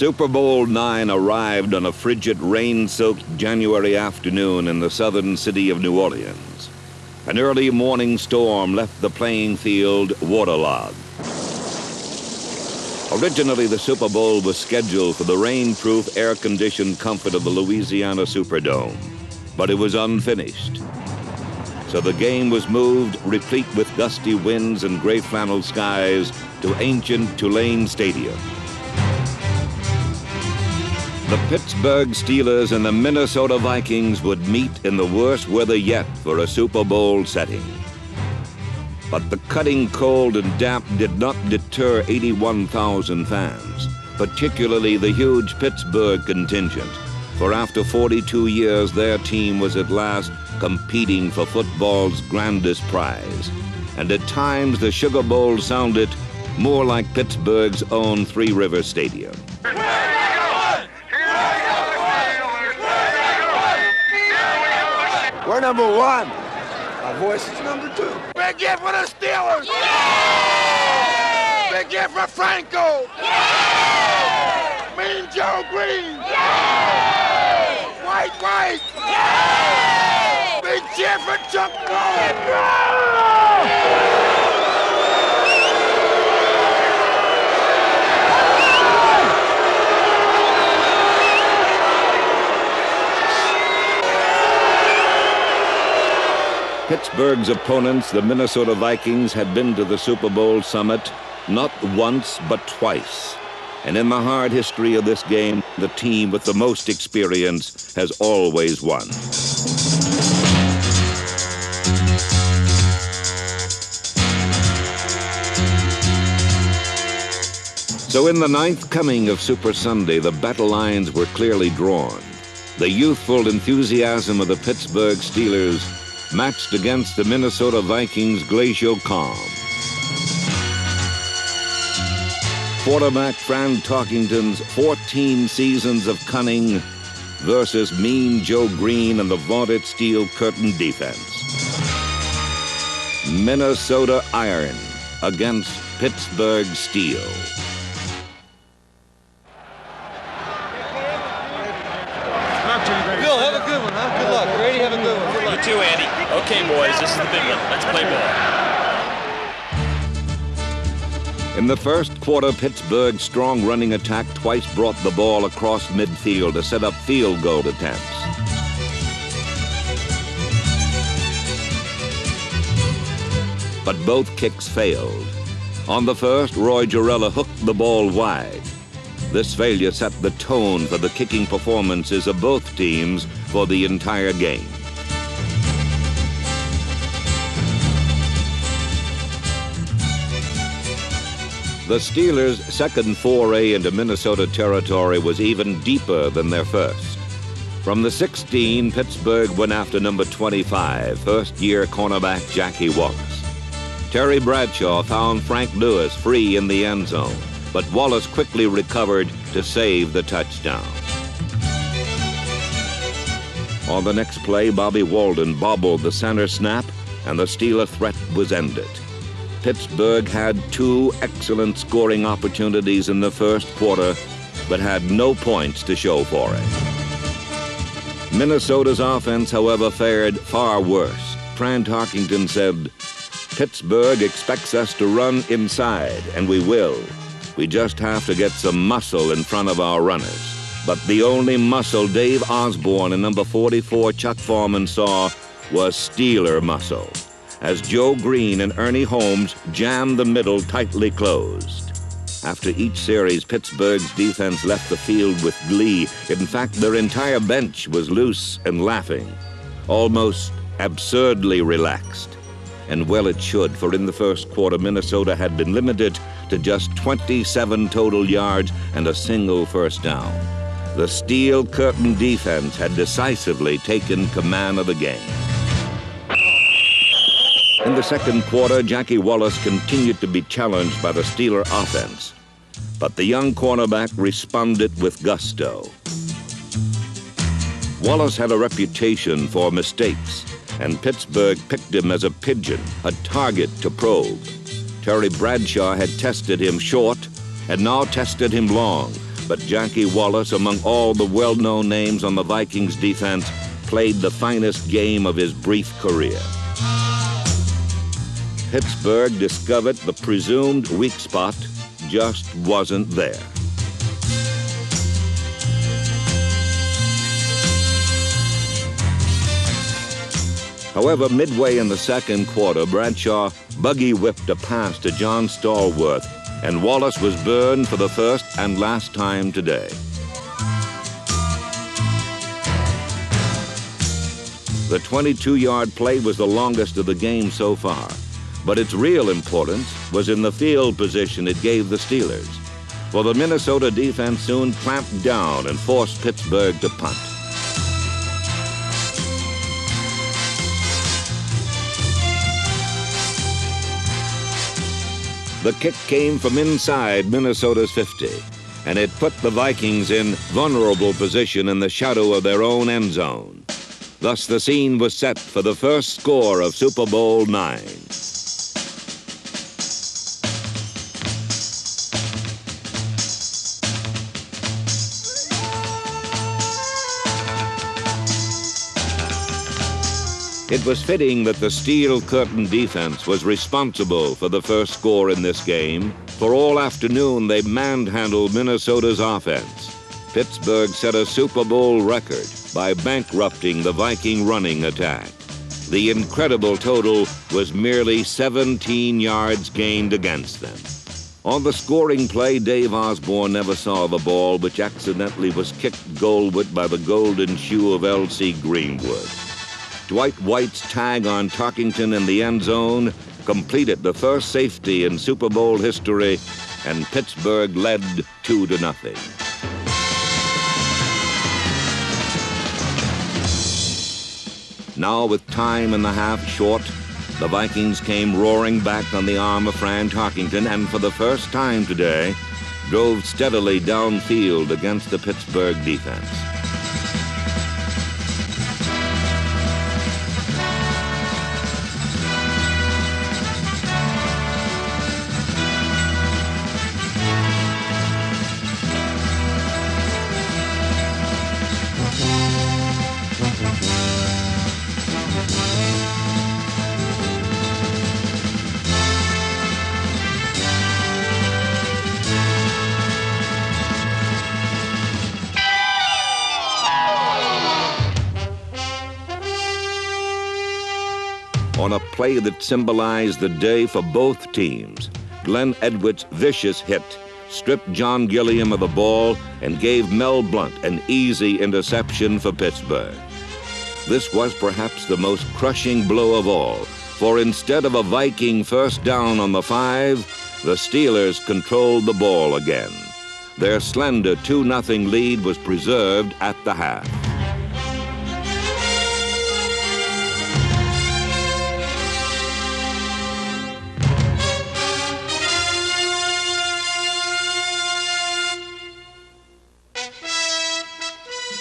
Super Bowl IX arrived on a frigid, rain-soaked January afternoon in the southern city of New Orleans. An early morning storm left the playing field waterlogged. Originally, the Super Bowl was scheduled for the rain-proof, air-conditioned comfort of the Louisiana Superdome, but it was unfinished. So the game was moved, replete with gusty winds and gray flannel skies, to ancient Tulane Stadium. The Pittsburgh Steelers and the Minnesota Vikings would meet in the worst weather yet for a Super Bowl setting. But the cutting cold and damp did not deter 81,000 fans, particularly the huge Pittsburgh contingent, for after 42 years, their team was at last competing for football's grandest prize. And at times, the Sugar Bowl sounded more like Pittsburgh's own Three River Stadium. We're number one. Our voice is number two. Big hit for the Steelers! Yeah! Big hit for Franco! Yeah! Mean Joe Green! Yeah! White! Yeah! Big cheer for Chuck Noll! Pittsburgh's opponents, the Minnesota Vikings, had been to the Super Bowl summit not once but twice. And in the hard history of this game, the team with the most experience has always won. So in the ninth coming of Super Sunday, the battle lines were clearly drawn. The youthful enthusiasm of the Pittsburgh Steelers matched against the Minnesota Vikings' glacial calm. Quarterback Fran Tarkenton's 14 seasons of cunning versus Mean Joe Green and the vaunted steel curtain defense. Minnesota iron against Pittsburgh steel. Bill, have a good one, huh? Good luck. Brady, have a good one. Good luck. You too, Andy. Okay, boys, this is the big one. Let's play ball. In the first quarter, Pittsburgh's strong running attack twice brought the ball across midfield to set up field goal attempts. But both kicks failed. On the first, Roy Jarrella hooked the ball wide. This failure set the tone for the kicking performances of both teams for the entire game. The Steelers' second foray into Minnesota territory was even deeper than their first. From the 16, Pittsburgh went after number 25, first-year cornerback Jackie Wallace. Terry Bradshaw found Frank Lewis free in the end zone, but Wallace quickly recovered to save the touchdown. On the next play, Bobby Walden bobbled the center snap, and the Steeler threat was ended. Pittsburgh had two excellent scoring opportunities in the first quarter, but had no points to show for it. Minnesota's offense, however, fared far worse. Fran Tarkenton said, "Pittsburgh expects us to run inside, and we will. We just have to get some muscle in front of our runners." But the only muscle Dave Osborne and number 44 Chuck Foreman saw was Steeler muscle, as Joe Green and Ernie Holmes jammed the middle tightly closed. After each series, Pittsburgh's defense left the field with glee. In fact, their entire bench was loose and laughing, almost absurdly relaxed. And well it should, for in the first quarter, Minnesota had been limited to just 27 total yards and a single first down. The steel curtain defense had decisively taken command of the game. In the second quarter, Jackie Wallace continued to be challenged by the Steeler offense, but the young cornerback responded with gusto. Wallace had a reputation for mistakes, and Pittsburgh picked him as a pigeon, a target to probe. Terry Bradshaw had tested him short and now tested him long, But Jackie Wallace, among all the well-known names on the Vikings defense, played the finest game of his brief career. Pittsburgh discovered the presumed weak spot just wasn't there. However, midway in the second quarter, Bradshaw buggy-whipped a pass to John Stallworth, and Wallace was burned for the first and last time today. The 22-yard play was the longest of the game so far, but its real importance was in the field position it gave the Steelers. For the Minnesota defense soon clamped down and forced Pittsburgh to punt. The kick came from inside Minnesota's 50, and it put the Vikings in vulnerable position in the shadow of their own end zone. Thus, the scene was set for the first score of Super Bowl IX. It was fitting that the Steel Curtain defense was responsible for the first score in this game. For all afternoon, they manhandled Minnesota's offense. Pittsburgh set a Super Bowl record by bankrupting the Viking running attack. The incredible total was merely 17 yards gained against them. On the scoring play, Dave Osborne never saw the ball, which accidentally was kicked goalward by the golden shoe of L.C. Greenwood. Dwight White's tag on Tarkington in the end zone completed the first safety in Super Bowl history, and Pittsburgh led 2-0. Now, with time in the half short, the Vikings came roaring back on the arm of Fran Tarkington, and for the first time today, drove steadily downfield against the Pittsburgh defense. On a play that symbolized the day for both teams, Glenn Edwards' vicious hit stripped John Gilliam of the ball and gave Mel Blount an easy interception for Pittsburgh. This was perhaps the most crushing blow of all, for instead of a Viking first down on the 5, the Steelers controlled the ball again. Their slender 2-0 lead was preserved at the half.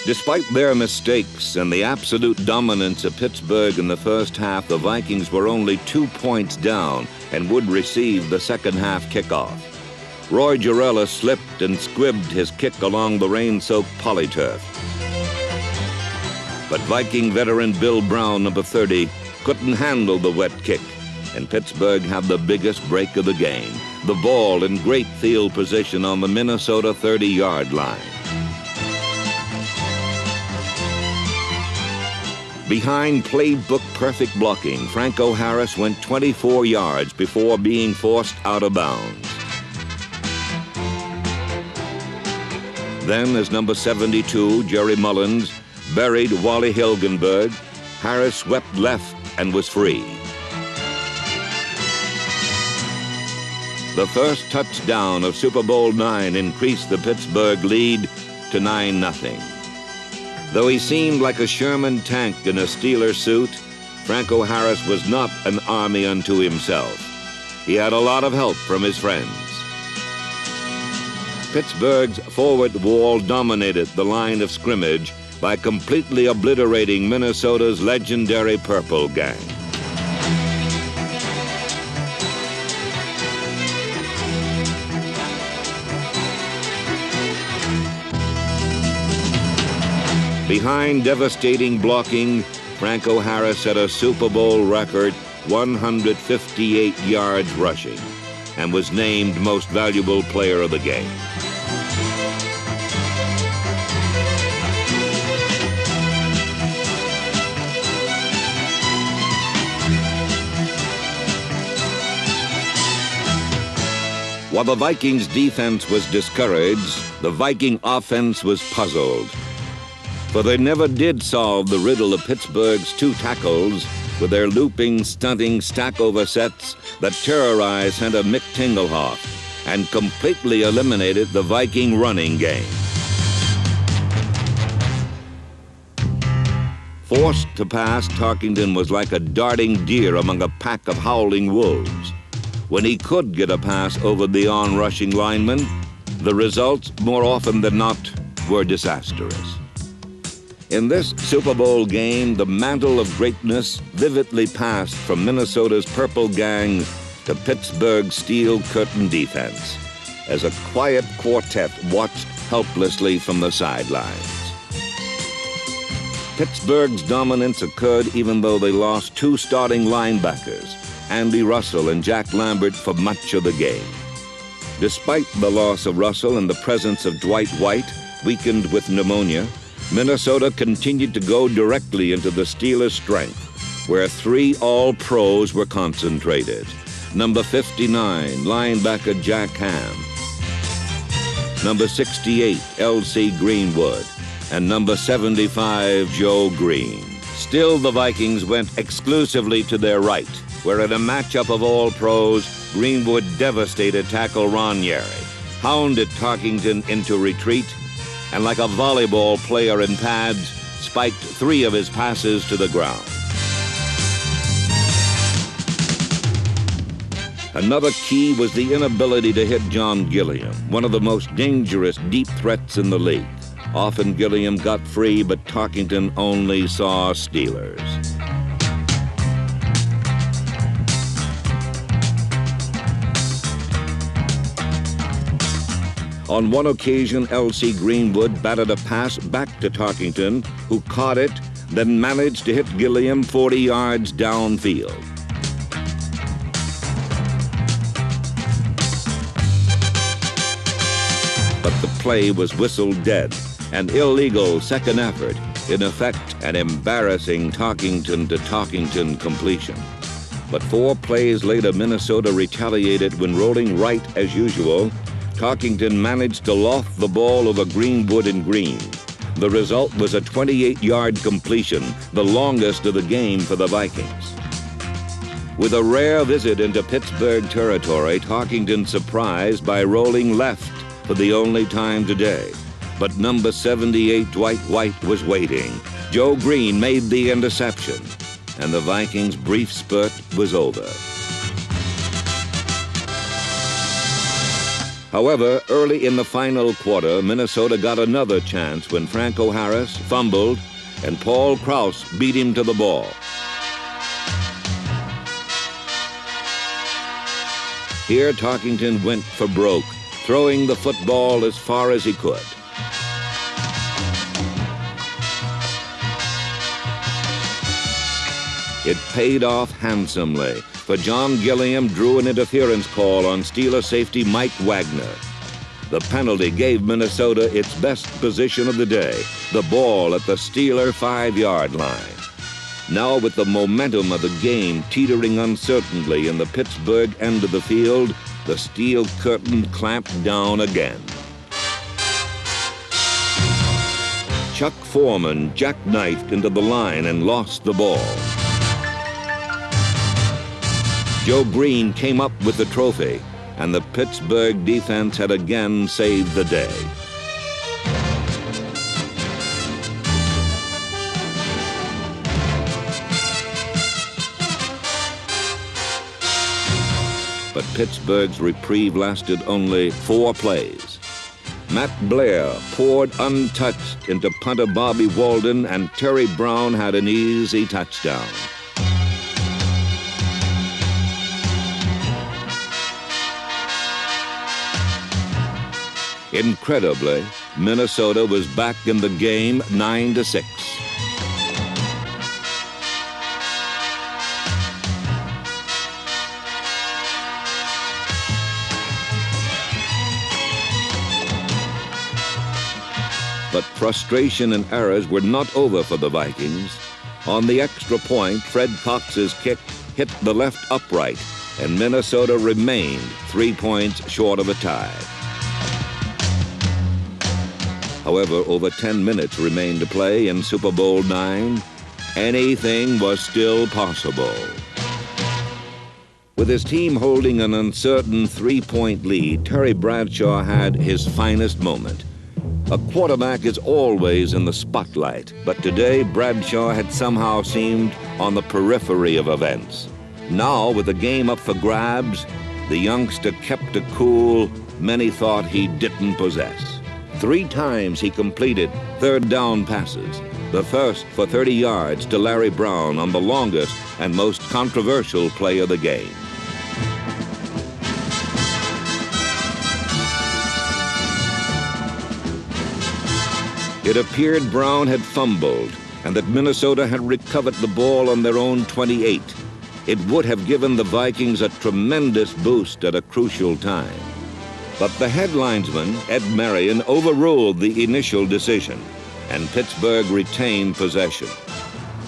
Despite their mistakes and the absolute dominance of Pittsburgh in the first half, the Vikings were only 2 points down and would receive the second half kickoff. Roy Gerela slipped and squibbed his kick along the rain-soaked polyturf. But Viking veteran Bill Brown, number 30, couldn't handle the wet kick, and Pittsburgh had the biggest break of the game, the ball in great field position on the Minnesota 30-yard line. Behind playbook perfect blocking, Franco Harris went 24 yards before being forced out of bounds. Then, as number 72, Jerry Mullins, buried Wally Hilgenberg, Harris swept left and was free. The first touchdown of Super Bowl IX increased the Pittsburgh lead to 9-0. Though he seemed like a Sherman tank in a Steeler suit, Franco Harris was not an army unto himself. He had a lot of help from his friends. Pittsburgh's forward wall dominated the line of scrimmage by completely obliterating Minnesota's legendary Purple Gang. Behind devastating blocking, Franco Harris set a Super Bowl record 158 yards rushing and was named Most Valuable Player of the game. While the Vikings' defense was discouraged, the Viking offense was puzzled. For they never did solve the riddle of Pittsburgh's two tackles with their looping, stunting stack-over sets that terrorized center Mick Tingelhoff and completely eliminated the Viking running game. Forced to pass, Tarkington was like a darting deer among a pack of howling wolves. When he could get a pass over the on-rushing lineman, the results, more often than not, were disastrous. In this Super Bowl game, the mantle of greatness vividly passed from Minnesota's Purple Gang to Pittsburgh's Steel Curtain defense, as a quiet quartet watched helplessly from the sidelines. Pittsburgh's dominance occurred even though they lost two starting linebackers, Andy Russell and Jack Lambert, for much of the game. Despite the loss of Russell and the presence of Dwight White, weakened with pneumonia, Minnesota continued to go directly into the Steelers' strength, where three All-Pros were concentrated. Number 59, linebacker Jack Ham. Number 68, L.C. Greenwood. And number 75, Joe Green. Still, the Vikings went exclusively to their right, where in a matchup of All-Pros, Greenwood devastated tackle Ron Yeri, hounded Tarkington into retreat, and like a volleyball player in pads, spiked three of his passes to the ground. Another key was the inability to hit John Gilliam, one of the most dangerous deep threats in the league. Often Gilliam got free, but Tarkington only saw Steelers. On one occasion, L.C. Greenwood batted a pass back to Tarkington, who caught it, then managed to hit Gilliam 40 yards downfield. But the play was whistled dead, an illegal second effort, in effect an embarrassing Tarkington completion. But 4 plays later, Minnesota retaliated when rolling right as usual. Tarkington managed to loft the ball over Greenwood and Green. The result was a 28-yard completion, the longest of the game for the Vikings. With a rare visit into Pittsburgh territory, Tarkington surprised by rolling left for the only time today. But number 78, Dwight White, was waiting. Joe Green made the interception, and the Vikings' brief spurt was over. However, early in the final quarter, Minnesota got another chance when Franco Harris fumbled and Paul Krause beat him to the ball. Here, Tarkington went for broke, throwing the football as far as he could. It paid off handsomely, for John Gilliam drew an interference call on Steeler safety Mike Wagner. The penalty gave Minnesota its best position of the day, the ball at the Steeler 5-yard line. Now, with the momentum of the game teetering uncertainly in the Pittsburgh end of the field, the steel curtain clamped down again. Chuck Foreman jackknifed into the line and lost the ball. Joe Green came up with the trophy, and the Pittsburgh defense had again saved the day. But Pittsburgh's reprieve lasted only 4 plays. Matt Blair poured untouched into punter Bobby Walden, and Terry Brown had an easy touchdown. Incredibly, Minnesota was back in the game 9-6. But frustration and errors were not over for the Vikings. On the extra point, Fred Cox's kick hit the left upright, and Minnesota remained 3 points short of a tie. However, over 10 minutes remained to play in Super Bowl IX. Anything was still possible. With his team holding an uncertain 3-point lead, Terry Bradshaw had his finest moment. A quarterback is always in the spotlight, but today Bradshaw had somehow seemed on the periphery of events. Now, with the game up for grabs, the youngster kept a cool many thought he didn't possess. 3 times he completed third down passes, the first for 30 yards to Larry Brown on the longest and most controversial play of the game. It appeared Brown had fumbled and that Minnesota had recovered the ball on their own 28. It would have given the Vikings a tremendous boost at a crucial time. But the head linesman, Ed Marion, overruled the initial decision, and Pittsburgh retained possession.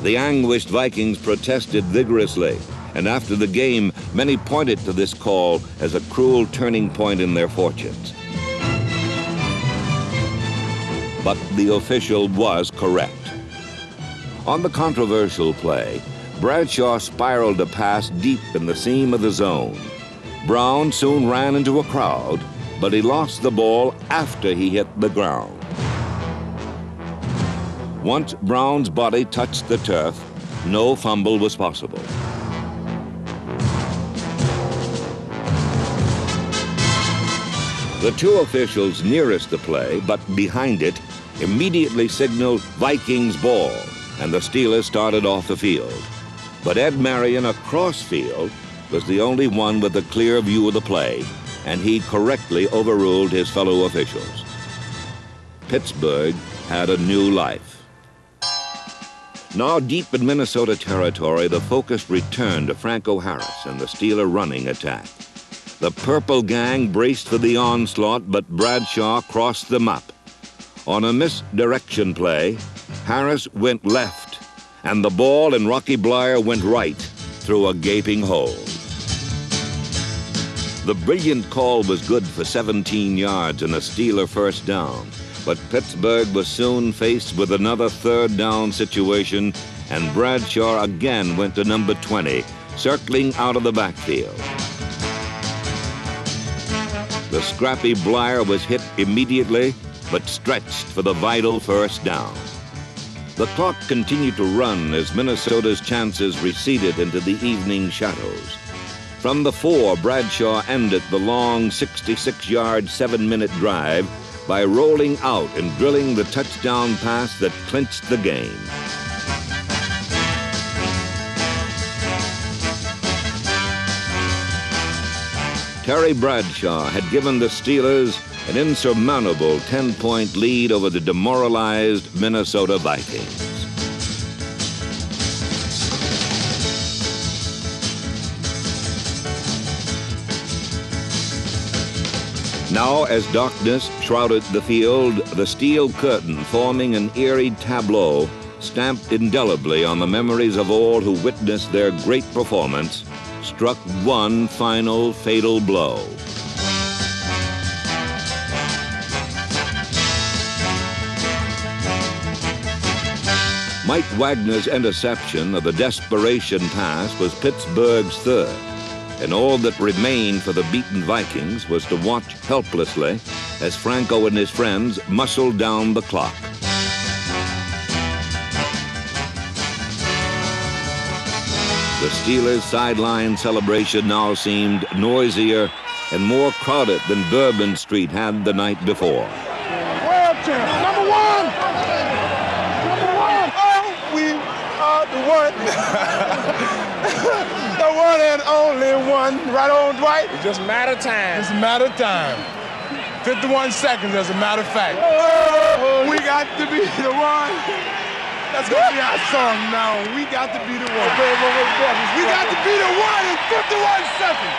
The anguished Vikings protested vigorously, and after the game, many pointed to this call as a cruel turning point in their fortunes. But the official was correct. On the controversial play, Bradshaw spiraled a pass deep in the seam of the zone. Brown soon ran into a crowd, but he lost the ball after he hit the ground. Once Brown's body touched the turf, no fumble was possible. The 2 officials nearest the play, but behind it, immediately signaled Vikings ball, and the Steelers started off the field. But Ed Marion across field was the only one with a clear view of the play, and he correctly overruled his fellow officials. Pittsburgh had a new life. Now deep in Minnesota territory, the focus returned to Franco Harris and the Steeler running attack. The Purple Gang braced for the onslaught, but Bradshaw crossed them up. On a misdirection play, Harris went left, and the ball in Rocky Bleier went right through a gaping hole. The brilliant call was good for 17 yards and a Steeler first down, but Pittsburgh was soon faced with another third down situation, and Bradshaw again went to number 20, circling out of the backfield. The scrappy Bleier was hit immediately, but stretched for the vital first down. The clock continued to run as Minnesota's chances receded into the evening shadows. From the 4, Bradshaw ended the long 66-yard, 7-minute drive by rolling out and drilling the touchdown pass that clinched the game. Terry Bradshaw had given the Steelers an insurmountable 10-point lead over the demoralized Minnesota Vikings. Now, as darkness shrouded the field, the steel curtain forming an eerie tableau stamped indelibly on the memories of all who witnessed their great performance, struck one final fatal blow. Mike Wagner's interception of the desperation pass was Pittsburgh's third, and all that remained for the beaten Vikings was to watch helplessly as Franco and his friends muscled down the clock. The Steelers' sideline celebration now seemed noisier and more crowded than Bourbon Street had the night before. World champion, number 1! Number 1! Oh, we are the one. The one and only one. Right on, Dwight? It's just a matter of time. It's a matter of time. 51 seconds, as a matter of fact. We got to be the one. That's going to be our song now. We got to be the one. We got to be the one in 51 seconds.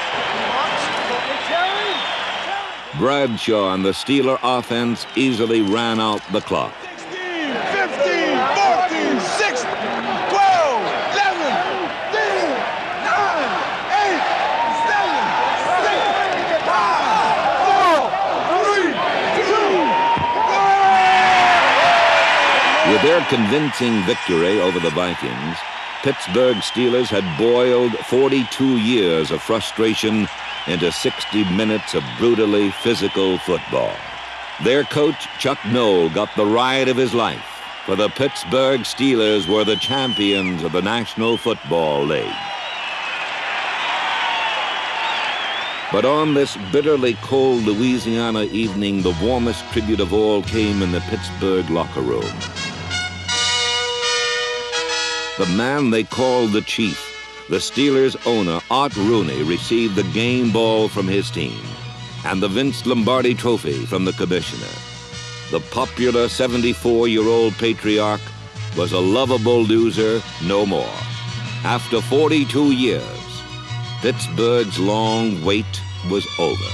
Bradshaw and the Steeler offense easily ran out the clock. 16, 15, 14, 6, 12, 11, 10, 9, 8, 7, 6, 5, 4, 3, 2, 1. With their convincing victory over the Vikings, Pittsburgh Steelers had boiled 42 years of frustration into 60 minutes of brutally physical football. Their coach, Chuck Noll, got the ride of his life, for the Pittsburgh Steelers were the champions of the National Football League. But on this bitterly cold Louisiana evening, the warmest tribute of all came in the Pittsburgh locker room. The man they called the Chief, the Steelers' owner, Art Rooney, received the game ball from his team and the Vince Lombardi Trophy from the commissioner. The popular 74-year-old patriarch was a lovable loser no more. After 42 years, Pittsburgh's long wait was over.